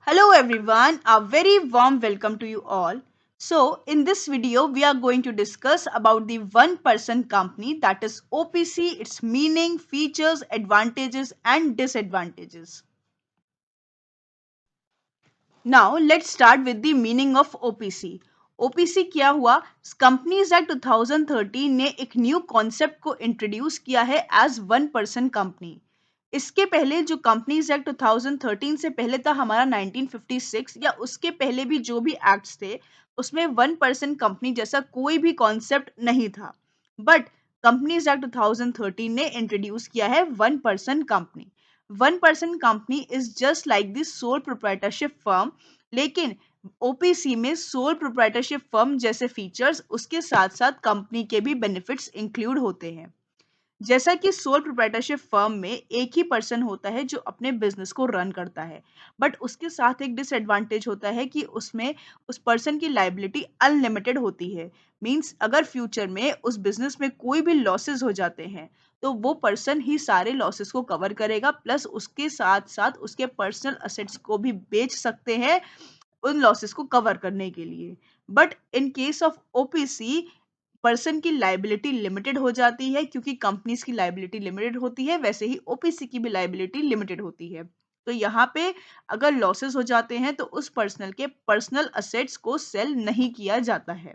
Hello everyone, a very warm welcome to you all. So, in this video, we are going to discuss about the one person company, that is OPC, its meaning, features, advantages and disadvantages. Now, let's start with the meaning of OPC. OPC क्या हुआ? Companies act 2013 ने एक new concept को introduce किया है as one person company. इसके पहले जो कंपनीज एक्ट 2013 से पहले था हमारा 1956 या उसके पहले भी जो भी एक्ट्स थे उसमें वन पर्सन कंपनी जैसा कोई भी कॉन्सेप्ट नहीं था। बट कंपनीज एक्ट 2013 ने इंट्रोड्यूस किया है one person company. One person company is just like this sole proprietorship firm, लेकिन ओपीसी में सोल प्रोप्राइटरशिप फर्म जैसे फीचर्स उसके साथ साथ कंपनी के भी बेनिफिट्स इंक्लूड होते हैं। जैसा कि सोल प्रोप्राइटरशिप फर्म में एक ही पर्सन होता है जो अपने बिजनेस को रन करता है, बट उसके साथ एक डिसएडवांटेज होता है कि उसमें उस पर्सन की लाइबिलिटी अनलिमिटेड होती है। मींस अगर फ्यूचर में उस बिजनेस में कोई भी लॉसेस हो जाते हैं तो वो पर्सन ही सारे लॉसेस को कवर करेगा, प्लस उसके साथ साथ उसके पर्सनल असेट्स को भी बेच सकते हैं उन लॉसेस को कवर करने के लिए। But in case of OPC person की लाइबिलिटी लिमिटेड हो जाती है, क्योंकि कंपनीज की लाइबिलिटी लिमिटेड होती है वैसे ही ओपीसी की भी लाइबिलिटी लिमिटेड होती है। तो यहाँ पे अगर लॉसेस हो जाते हैं तो उस पर्सनल के पर्सनल असेट्स को सेल नहीं किया जाता है।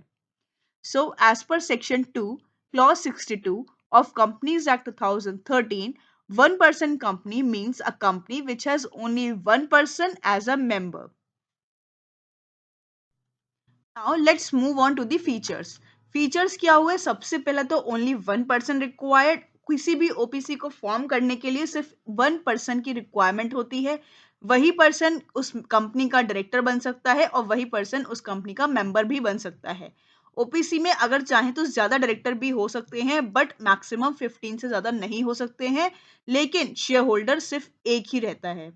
So as per section 2 clause 62 of Companies Act 2013, one person company means a company which has only one person as a member. Now let's move on to the features. Features क्या हुए? सबसे पहला तो only one person required. किसी भी OPC को form करने के लिए सिर्फ वन पर्सन की रिक्वायरमेंट होती है। वही पर्सन उस कंपनी का डायरेक्टर बन सकता है और वही पर्सन उस कंपनी का मेंबर भी बन सकता है। ओपीसी में अगर चाहें तो ज्यादा डायरेक्टर भी हो सकते हैं, बट मैक्सिमम 15 से ज्यादा नहीं हो सकते हैं, लेकिन शेयर होल्डर सिर्फ एक ही रहता है।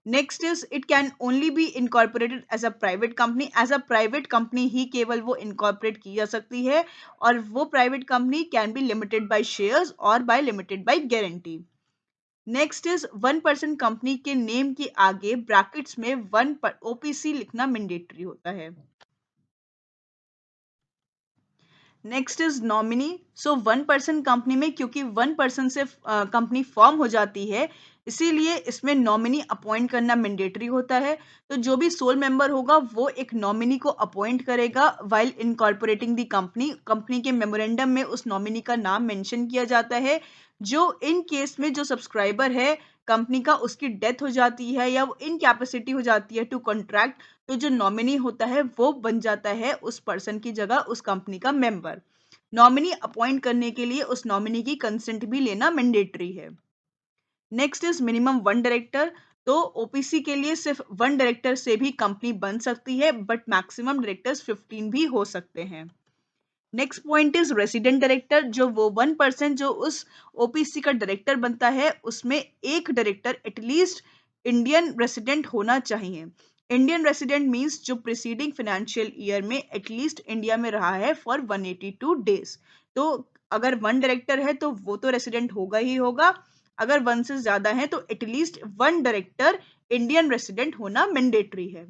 Next is it can only be incorporated as a private company. As a private company ही केवल वो इनकॉर्पोरेट की जा सकती है, और वो private company can be limited by shares और by limited by guarantee. Next is one person company के नेम के आगे ब्रैकेट्स में वन ओपीसी लिखना मैंडेटरी होता है। Next is nominee. So one person company में क्योंकि वन पर्सन से कंपनी फॉर्म हो जाती है, इसीलिए इसमें नॉमिनी अपॉइंट करना मैंडेटरी होता है। तो जो भी सोल मेंबर होगा वो एक नॉमिनी को अपॉइंट करेगा while incorporating the company. Company के मेमोरेंडम में उस नॉमिनी का नाम मेंशन किया जाता है। जो इन केस में जो सब्सक्राइबर है कंपनी का उसकी डेथ हो जाती है या वो इनकैपेसिटी हो जाती है टू कॉन्ट्रैक्ट, तो जो नॉमिनी होता है वो बन जाता है उस पर्सन की जगह उस कंपनी का मेंबर। नॉमिनी अपॉइंट करने के लिए उस नॉमिनी की कंसेंट भी लेना मैंडेटरी है। Next is minimum one director. तो ओपीसी के लिए सिर्फ वन डायरेक्टर से भी कंपनी बन सकती है, बट मैक्सिमम डायरेक्टर्स 15 भी हो सकते हैं। Next point is resident director. जो वो वन पर्सन जो उस ओपीसी का डायरेक्टर बनता है उसमें एक डायरेक्टर एटलीस्ट इंडियन रेसिडेंट होना चाहिए। इंडियन रेसिडेंट मींस जो प्रीसीडिंग फाइनेंशियल ईयर में एटलीस्ट इंडिया में रहा है फॉर 182 डेज। तो अगर वन डायरेक्टर है तो वो तो रेसिडेंट होगा ही होगा। अगर वन से ज्यादा है तो at least one director Indian resident होना मैंडेटरी है।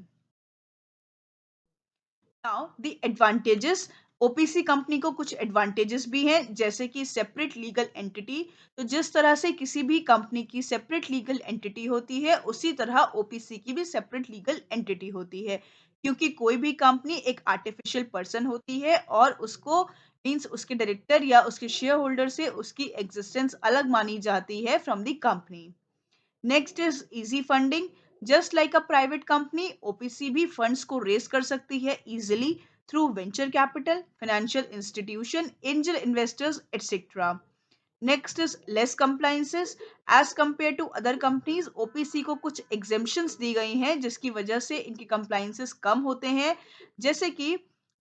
Now the advantages. OPC company को कुछ एडवांटेजेस भी हैं, जैसे कि सेपरेट लीगल एंटिटी। तो जिस तरह से किसी भी कंपनी की सेपरेट लीगल एंटिटी होती है उसी तरह ओपीसी की भी सेपरेट लीगल एंटिटी होती है, क्योंकि कोई भी कंपनी एक आर्टिफिशियल पर्सन होती है और उसको मींस उसके डायरेक्टर या उसके शेयर होल्डर से उसकी एग्जिस्टेंस अलग मानी जाती है from the company. Next is easy funding. Just like a private company OPC भी फंड्स को रेज कर सकती है easily through venture capital, financial institution, angel investors etcetera. Next is less compliances. As compare to other companies OPC को कुछ exemptions दी गई हैं जिसकी वजह से इनके कंप्लाइंसेस कम होते हैं। जैसे कि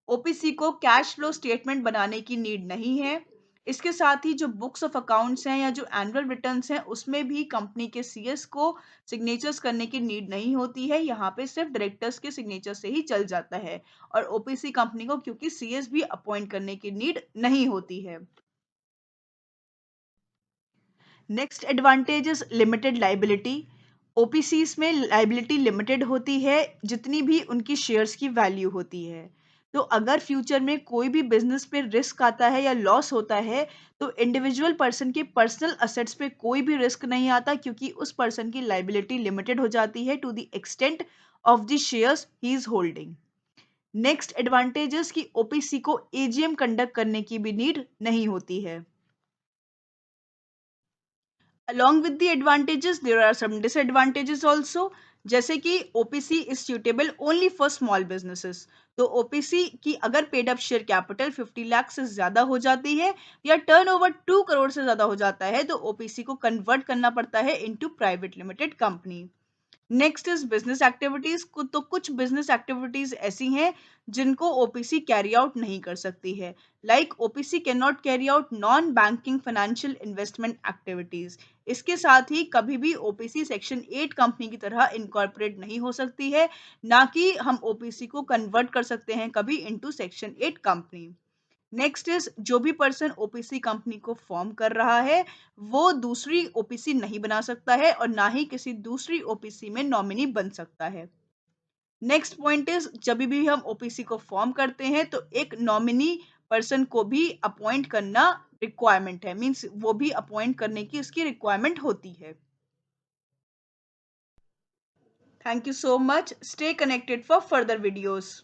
ओपीसी को कैश फ्लो स्टेटमेंट बनाने की नीड नहीं है। इसके साथ ही जो बुक्स ऑफ अकाउंट्स हैं या जो एनुअल रिटर्न्स हैं उसमें भी कंपनी के सीएस को सिग्नेचर्स करने की नीड नहीं होती है। यहाँ पे सिर्फ डायरेक्टर्स के सिग्नेचर से ही चल जाता है, और ओपीसी कंपनी को क्योंकि सीएस भी अपॉइंट करने की नीड नहीं होती है। Next advantage is limited liability. OPCs में लाइबिलिटी लिमिटेड होती है जितनी भी उनकी शेयर्स की वैल्यू होती है। तो अगर फ्यूचर में कोई भी बिजनेस पे रिस्क आता है या लॉस होता है तो इंडिविजुअल पर्सन के पर्सनल असेट्स पे कोई भी रिस्क नहीं आता क्योंकि उस पर्सन की लाइबिलिटी लिमिटेड हो जाती है to the extent of the shares ही इज होल्डिंग। नेक्स्ट एडवांटेजेस की ओपीसी को एजीएम कंडक्ट करने की भी नीड नहीं होती है। Along with the advantages, there are some disadvantages also. जैसे कि OPC is suitable only for small businesses. तो ओपीसी की अगर paid up share capital 50 lakh से ज्यादा हो जाती है या टर्नओवर 2 करोड़ से ज्यादा हो जाता है तो ओपीसी को कन्वर्ट करना पड़ता है into private limited company. Next is business activities को, तो कुछ बिजनेस एक्टिविटीज ऐसी हैं जिनको ओपीसी कैरी आउट नहीं कर सकती है। Like OPC can not carry out non banking financial investment activities. इसके साथ ही कभी भी ओपीसी सेक्शन 8 कंपनी की तरह इनकॉर्पोरेट नहीं हो सकती है, ना कि हम ओपीसी को कन्वर्ट कर सकते हैं कभी into section 8 company. Next is जो भी पर्सन ओपीसी कंपनी को फॉर्म कर रहा है वो दूसरी ओपीसी नहीं बना सकता है और ना ही किसी दूसरी ओपीसी में नॉमिनी बन सकता है। नेक्स्ट पॉइंट इज जब भी हम ओपीसी को फॉर्म करते हैं तो एक नॉमिनी पर्सन को भी अपॉइंट करना रिक्वायरमेंट है, मींस वो भी अपॉइंट करने की उसकी रिक्वायरमेंट होती है। Thank you so much, stay connected for further videos.